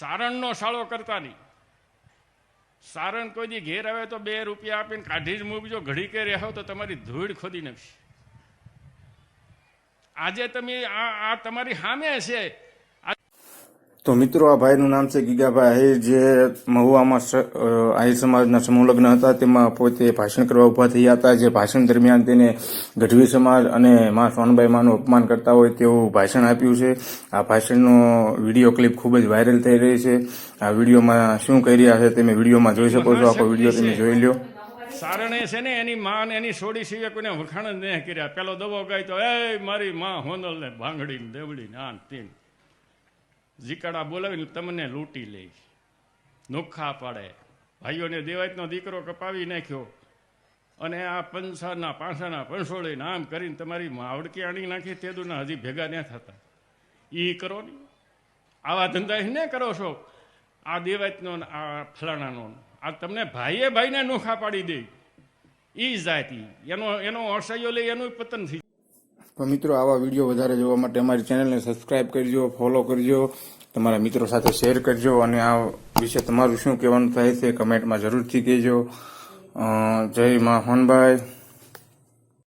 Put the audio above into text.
સારણનો સાળો કરતા નહીં. સારણ કોઈ દી ઘેર આવે તો 2 રૂપિયા આપીને કાઢી જ મૂકજો. ઘડી કે રહેવો તો તમારી ધૂળ ખોદી નાખશે. આજે તમે આ તમારી સામે છે. તો મિત્રો, આ ભાઈનું નામ છે ગીગાભાઈ આહિર, જે મહુવામાં આહિર સમાજના સમૂહ લગ્ન હતા. તેમાં પોતે ભાષણ કરવા ઊભા થયા હતા. જે ભાષણ દરમિયાન તેને ગઢવી સમાજ અને મા સોનબાઈ માનું અપમાન કરતા હોય તેવું ભાષણ આપ્યું છે. આ ભાષણનો વિડીયો ક્લિપ ખૂબ જ વાયરલ થઈ રહી છે. આ વિડીયોમાં શું કહી રહ્યા છે તમે વિડીયોમાં જોઈ શકો છો. આખો વિડીયો તમે જોઈ લો. સારણે છે ને એની માં ને એની સોડી સિવાય કોઈને વખાણ જ નહીં કર્યા. પેલો દબો ગાય તો એ મારી માં હોનલ ને ભાંગડી ને દેવડી ને આ તેન જીકાડા બોલાવીને તમને લૂંટી લે, નોખા પાડે. ભાઈઓને દેવાયતનો દીકરો કપાવી નાખ્યો અને આ પંસાના પાંસાના પંસોળે આમ કરીને તમારી માવડકી આણી નાખી. તેદુના હજી ભેગા ન થતા. એ કરો ને આવા ધંધા ને કરો છો. આ દેવાયતનો આ ફલાણાનો આ તમને ભાઈએ ભાઈને નોખા પાડી દે. એ જાતિ એનો અસહ્યો લઈ એનું પતન થઈ. તો મિત્રો, આવા વિડીયો વધારે જોવા માટે અમારી ચેનલને સબસ્ક્રાઇબ કરજો, ફોલો કરજો, તમારા મિત્રો સાથે શેર કરજો અને આ વિશે તમારું શું કહેવાનું થાય છે કમેન્ટમાં જરૂરથી કહેજો. જય મા હોનબાઈ.